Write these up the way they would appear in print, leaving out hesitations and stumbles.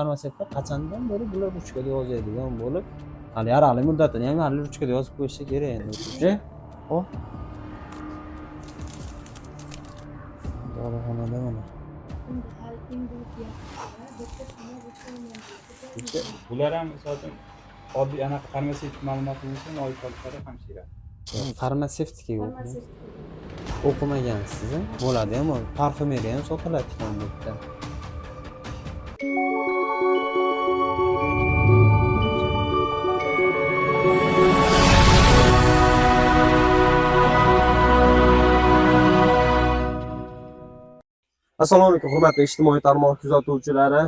Farmasiyada qachondan beri bular ruchkada yozadigan bo'lib, hali yarali muddatini ham hali ruchkada yozib qo'yishsa kerak endi. Hop. Dorixonada mana. Bular ham masalan oddiy anaqa farmatsevtik ma'lumotimiz uchun oid qolishadi hamshira. Farmatsevtika o'qimagansiz, bo'ladi ham, parfumeriya ham sotiladi ekan bu yerda. Assalomu alaykum, hurmatli ijtimoiy tarmoq kuzatuvchilari.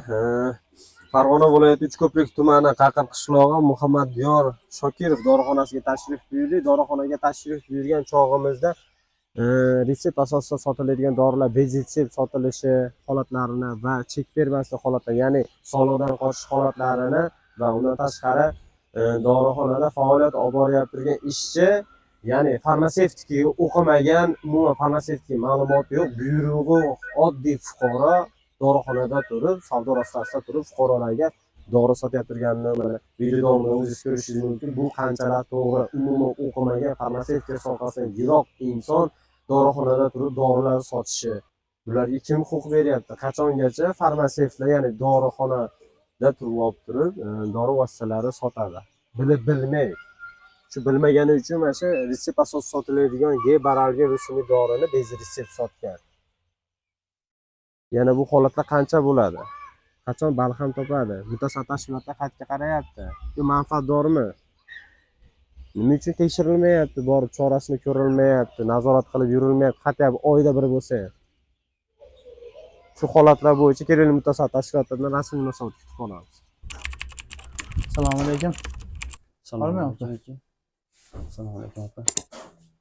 Farg'ona viloyati Uchko'prik tumani Qaqir qishlog'i Muhammadiyor Shokirov dorixonasiga tashrif buyurdik. Dorixonaga tashrif buyurgan chog'imizda retsept asosida sotiladigan dorilar bezetsept sotilishi holatlarini va chek bermaslik holatlari, ya'ni soliqdan qochish holatlarini va undan tashqari dorixonada faoliyat olib borayotgan turgan ishchi, ya'ni farmatsevtikaga o'qimagan, umuman farmatsevtika ma'lumoti yo'q, buyrug'i oddiy fuqaro dorixonada turib, savdo rastasida turib fuqarolarga dori sotib turganini mana videoda o'zingiz ko'rishingiz mumkin. Bu qanchalar to'g'ri? Umuman o'qimagan farmatsevtika sohasidan yiroq inson dorixonada turib dorilar sotishi. Bularga kim huquq beryapti? Qachongacha farmatsevtlar, ya'ni dorixonada turib dori vositalari sotadi? Bilmay. Shu bilmagani uchun mana shu retsept asosida sotiladigan G baralga rusumli dorini bez retsept sotgan. Yana bu holatlar qancha bo'ladi? Qachon barham topadi? Mutasaddi tashkilotlar qayerga qarayapti? Bu manfaatdormi? Nima uchun tekshirilmayapti? Borib chorasini ko'rilmayapti, nazorat qilib yurilmayapti. Hatto oyda bir bo'lsa. Shu holatlar bo'yicha kerakli mutasaddi tashkilotlardan rasmiy munosabat kutib qolamiz. Assalomu alaykum. Assalomu alaykum. Assalomu alaykum opa.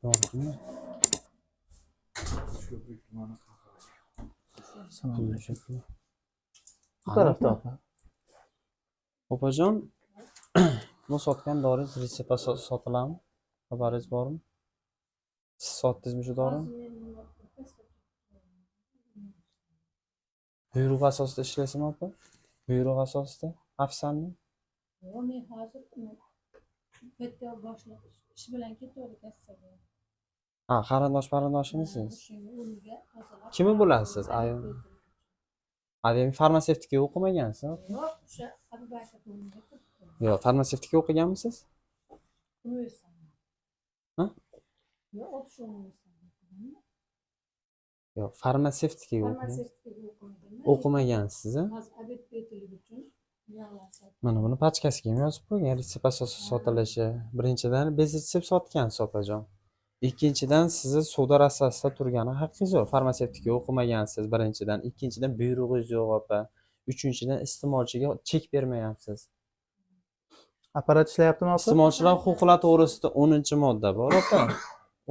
To'g'rimi? Assalomu alaykum. Bu tarafda opa. Opajon, bu sotgan doringiz retsept asosida sotiladimi? Xabaringiz bormi? Siz sotdingizmi shu dorini? Buyruq asosida ishlaysizmi opa? Buyruq asosida afsanmi? Yo'q, men hozir bitta boshliq ish bilan ketdim kassaga. Ha, qarindoshimisiz? Kimi bo'lasiz? Ayol farmatsevtika o'qimagansiz? Yo'q, o'sha Abubakar to'yida ketdim. Yo'q, farmatsevtika o'qiganmisiz? Ha? Yo'q, o'sha universitetda. Yo'q, farmatsevtika o'qimagansiz. Hozir abet betiligi uchun yog'lashadi. Mana buni pachkasiga ham yozib qo'ygan, retsept asosida sotilishi. Birinchidan bez retsept sotgansiz opajon. Ikkinchidan sizni savdo rastasida turgani haqqingiz yo'q. Farmatsevtika o'qimagansiz birinchidan, ikkinchidan buyrug'ingiz yo'q opa. Uchinchidan iste'molchiga chek bermayapsiz. Apparat ishlayaptimi opa? Iste'molchilar huquqlari to'g'risida 10-modda bor opa.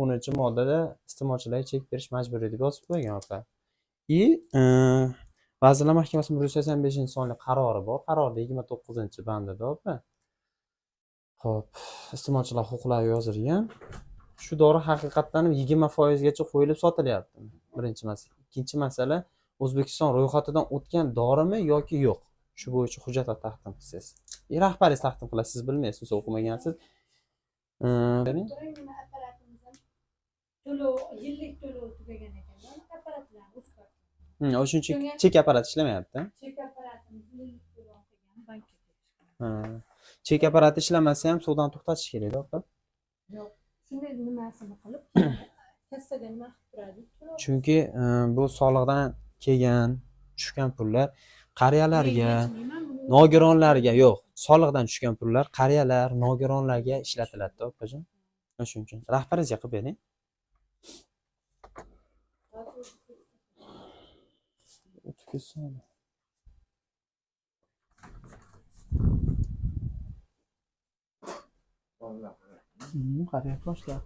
10-moddada iste'molchilarga chek berish majburiy deb yozib qo'ygan opa. Vazirlar Mahkamasining 185-sonli qarori bor. Qarorda 29-bandida opa. Xo'p, iste'molchilar huquqlari yozilgan. Shu dori haqiqatdan 20% gacha qo'yilib sotilyapti. Birinchi masala. Ikkinchi masala, O'zbekiston ro'yxatidan o'tgan dorimi yoki yo'q? Shu bo'yicha hujjatlar taqdim qilsangiz. Rahbaringiz taqdim qiladi, siz bilmaysiz, siz o'qimagansiz. To'lov, yillik to'lov tugagan ekan. Apparatlarni o'zgartirdim. O'shuncha chek apparati ishlamayapti. Chek apparatimiz yillik to'lov qilgan bankka ketishgan. Chek apparati ishlamasa ham suvdan to'xtatish kerak, opa. Yo'q, shunday nimasini qilib kassaga nima qilib turadi? Chunki bu soliqdan kelgan tushgan pullar qariyalarga, nogironlarga yo'q, soliqdan tushgan pullar qariyalar, nogironlarga ishlatiladi, opajon. Shuning uchun rahbaringizga qilib bering. Qarayapti yoshlar.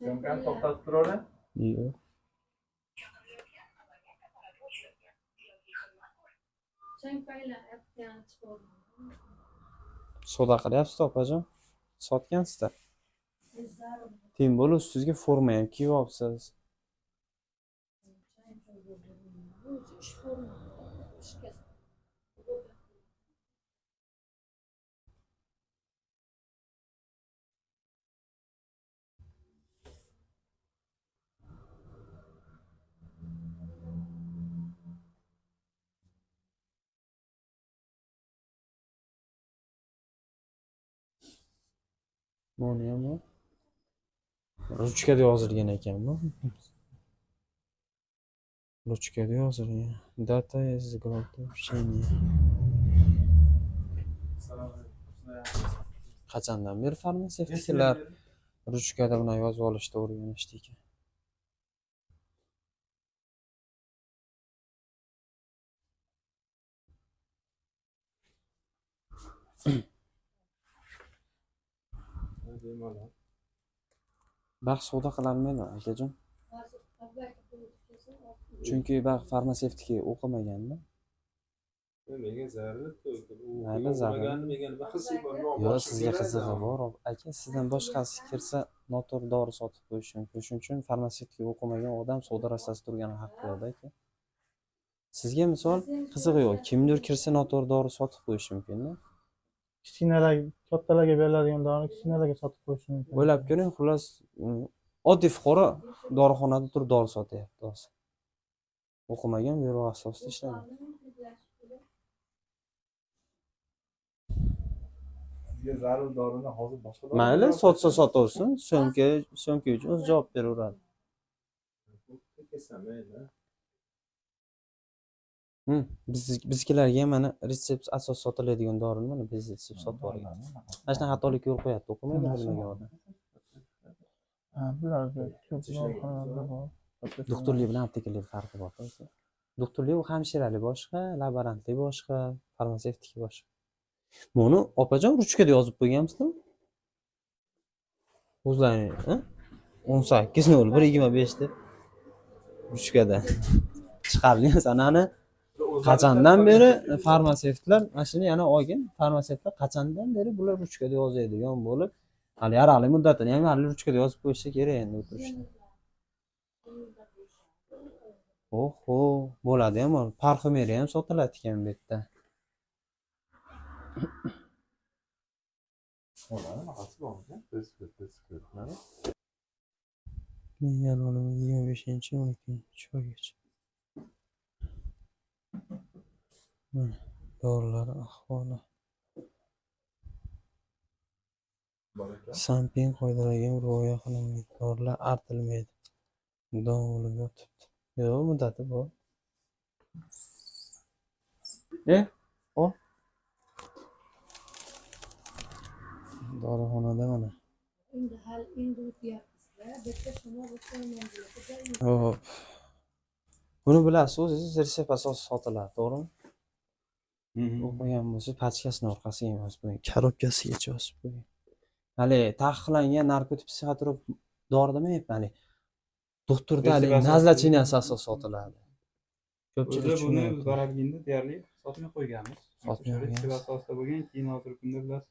Yomg'ir to'xtatib turadi. Yo'q. Changpaylar apdan chiqadi. Savdo qilyapsiz opajon? Sotgansizlar. Zarur. Teng bo'lib ustingizga forma ham kiyib olibsiz. o'zi ish forma ishga Buni ham bor. Ruchkada yozilgan ekan bu. Ruchkada yozilgan. Data is qachondan beri farmatsevtikalar ruchkada bilan yozib olishni o'rganishdi ekan. Baxt savdo qilaolmaydi akajon. hozir avvalgi bo'lsa Chunki baxt farmatsevtika o'qimaganda. Menga zarar Mayli, zarar. menga nima qilsa Yo'q, sizga qizig'i bor. Aka, sizdan boshqasi kirsa noto'g'ri dori sotib qo'yishi mumkin. Shuning uchun farmatsevtika o'qimagan odam savdo rastasida turgani haqqi yo'q aka. Sizga misol qizig'i yo'q. Kimdir kirsa noto'g'ri dori sotib qo'yishi mumkin-da. Kichkinalar, kattalarga beriladigan dorini kichkinalarga sotib qo'yish mumkin. O'ylab ko'ring, xullas oddiy fuqaro dorixonada turib dori sotyapti hozir. O'qimagan buyruq asosida ishlaydi. sizga zarur dorini hozir boshqa Mayli, sotsa sotaversin, so'mka uchun o'zi javob beraveradi. Bizkilarga ham mana retsept asos sotiladigan dorini mana biz retsept sotib olgan. Mana shunaqa xatolik yo'l qo'yapti, o'qimaydi bilmagan odam. Ha, bularda ko'p dorixonalarda bor. Doktorlik bilan aptekalik farqi bor. Doktorlik u hamshiralik boshqa, laborantlik boshqa, farmatsevtika boshqa. Buni opajon ruchkada yozib qo'yganmisiz-da? O'zlaring, 18.01.25 deb ruchkada chiqarilgan sanani qachondan beri farmatsevtlar, mana shuni yana olgin, farmatsevtlar qachondan beri bular ruchkada yozadigan bo'lib, hali yaraqli muddatini ham hali ruchkada yozib qo'yishsa kerak endi o'tirishda. Oho, bo'ladi ham, parfumeriya ham sotiladi ekan bu yerda. Yanvarning 25-12-oygacha. Mana dorilar ahvoli. Sampin qoidalariga rioya qilinmaydi. Dorilar artilmaydi. Dom bo'lib yotibdi. Yo'q, muddati bor. O. Dorixonada mana. endi hali endi o'tyapmizda bitta shoma bo'lsa ham bo'ladi. Hop. Buni bilasiz, o'zingiz retsept asosida sotiladi, to'g'rimi? O'qigan bo'lsa, pachkasini orqasiga yozib qo'ying, korobkasigacha yozib qo'ying. Hali taqiqlangan narkotik psixotrop dori demayapman, hali doktorda hali nazlacheniyasi asosida sotiladi. Ko'pchilik Buni tushunmayapti. zararginda deyarli sotmay qo'yganmiz. Sotmay qo'yganmiz. Retsept asosida bo'lgan, keyin hozirgi kunda bilas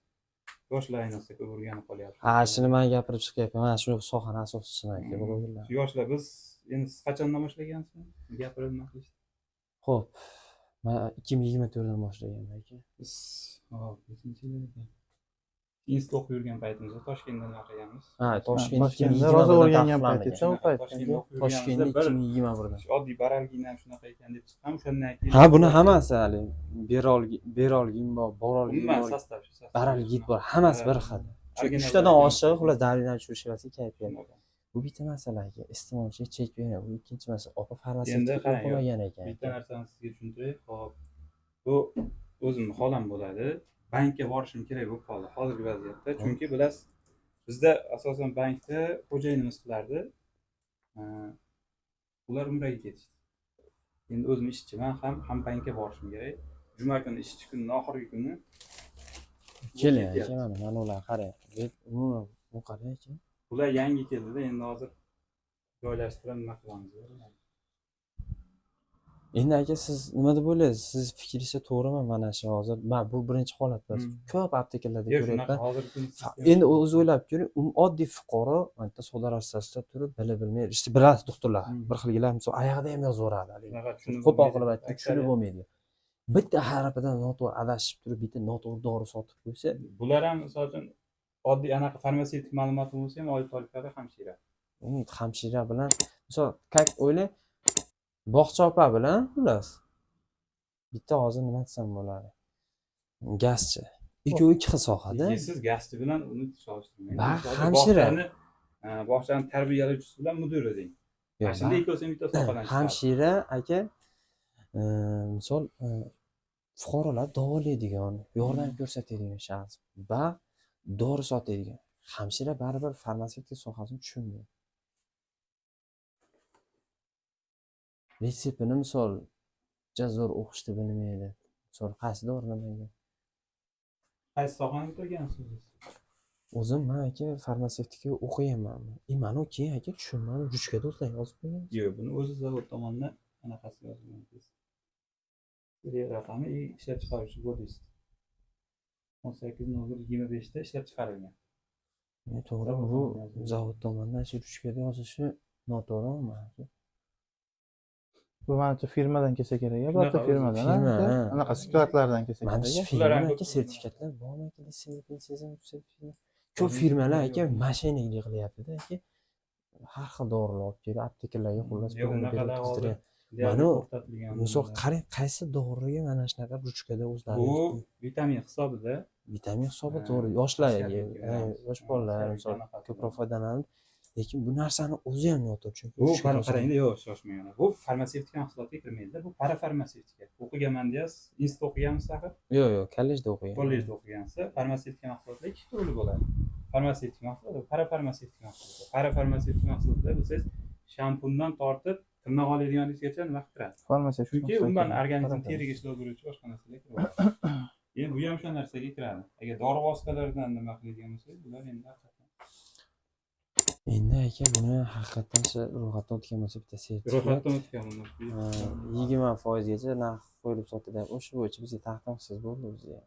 yoshlar ayniqsa ko'p o'rganib qolyapti. Ha, shuni men gapirib chiqyapman. Mana shu sohani asoschisiman aka, blogerlar. Yoshlar biz endi siz qachondan boshlagansiz? Gapirib nima qilishdi? Xo'p. Men 2024dan boshlaganman aka. Biz hop, nechinchi yil ekan? Institutda o'qib yurgan paytimizda Toshkentdan o'qiganmiz. Ha, Toshkentda Toshkentda rosa o'rgangan paytda u payt. Toshkentda o'qib Toshkentda yurganimizda 2021dan. oddiy baralgin ham shunaqa ekan deb chiqqan, o'shandan keyin Ha, buni hammasi hali berolgin bor, borolgin umuman bor, sostav shu sostav. baralgin bor, hammasi bir xil. Original Uchtadan baralgin. oshig'i xullas dalildan tushirishga kayfiyat. Shunaqa. Bu bitta masala aka, iste'molchiga chek beradi. Bu ikkinchi masala. Opa Endi farmatsevtika qarang, o'qimagan ekan. bitta narsani sizga tushuntiray. Hop. Bu o'zimni holam bo'ladi. Bankka borishim kerak bo'lib qoldi hozirgi vaziyatda. Chunki bilasiz, bizda asosan bankda xo'jayinimiz qilardi. Ular umraga ketishdi. Endi o'zim ishchiman, ham bankka borishim kerak. Juma kuni ishchi kunning oxirgi kuni Keling aka, mana ular qarang. Umuman bu qarang aka. ular yangi keldida, endi hozir joylashtirib nima qilamiz? Endi aka siz nima deb o'ylaysiz? Siz fikringiz to'g'rimi mana shu hozir? Bu birinchi holat emas. Ko'p aptekalarda Yo'q, shunaqa ko'ryapman. hozirgi kunda sistema- Endi o'zi o'ylab ko'ring, oddiy fuqaro mana savdo rassasida turib, bilib-bilmay, işte bilasiz doktorlar, bir xilgilar misol oyog'ida ham yozib yuboradi haligi. shunaqa tushunib Qo'pol bo'lmaydi. qilib aytdim, tushunib bo'lmaydi. Bitta harafidan noto'g'ri adashib turib, bitta noto'g'ri dori sotib qo'ysa, Bular ham misol uchun oddiy anaqa farmatsevtik ma'lumoti bo'lsa ham olib toliblarda hamshira. hamshira bilan misol как o'ylang, bog'cha opa bilan xullas. Bitta hozir nima desam bo'ladi? Gazchi. Ikkovi ikki xil sohada. Siz gazchi bilan uni solishtirmang. Va Misol uchun hamshira. bog'chani tarbiyalovchisi bilan mudiri deng. Yo'q, Shunda ikkovsi bitta sohadan chiqadi. hamshira aka misol fuqarolar davolaydigan, yordam ko'rsatadigan shaxs va dori sotadigan. Hamshira baribir farmatsevtik sohasini tushunmaydi. Retseptini misol zo'r o'qishni bilmaydi. Misol qaysi dori nimaga? Qaysi sohani bitirgansiz? O'zim men aka farmatsevtika o'qiyman. Mana keyin aka tushunmadim, ruchkada o'zlari yozib qo'ygan. Yo'q, buni o'zi zavod tomonidan anaqasi yozilgan. Seriya raqami ishlab chiqaruvchi bo'ldingiz. 18.01.25 da ishlab chiqarilgan. To'g'ri, bu zavod tomonidan shu ruchkada yozishi noto'g'rimi? Bu manimcha firmadan kelsa kerak. Shunaqa Bitta o'zi firmadan. firma, ha? ha. Anaqa skladlardan kelsa Mana kerak. shu firmalar aka sertifikatlar bormi aka, lisenziyam sertifikat. Ko'p firmalar aka mashina qilyapti-da aka. Har xil dorilar olib kelib, aptekalarga xullas Yo'q, pulini unaqa berib hozir qizdiryapti. deyarli Mana to'xtatilgan. misol qarang, qaysi doriga mana shunaqa ruchkada o'zlari Bu vitamin hisobida vitamin hisobi Ha, to'g'ri, yoshlarga, yoshlarga, yosh bolalar yoshlarga misol anaqa ko'proq foydalanadi. Lekin bu narsani o'zi ham noto'g'ri, chunki bu ruchka qarangda yo'q, shoshmang. Bu farmatsevtika mahsulotga kirmaydi-da. Bu parafarmatsevtika. O'qiganman deysiz, institut o'qigansiz axir? yo'q, kollejda o'qigan. Kollejda o'qigansiz. Farmatsevtika mahsulotlar ikki turli bo'ladi. Farmatsevtik mahsulot, parafarmatsevtik mahsulot. Parafarmatsevtik mahsulotlar bilsangiz, shampundan tortib tirnoq oladiganingizgacha nima qilib turadi. Farmatsevtik. Chunki undan organizm teriga ishlov beruvchi boshqa narsalar kiradi. Endi bu ham o'sha narsaga kiradi. Agar dori vositalaridan nima qiladigan bo'lsangiz, bular endi Endi aka buni haqiqatan shu ro'yxatdan o'tgan bo'lsa bitta sertifikat ro'yxatdan o'tgan bundan. 20% gacha narx qo'yilib sotiladi. O'sha bo'yicha bizga taqdim qilsangiz bo'ldi o'zi.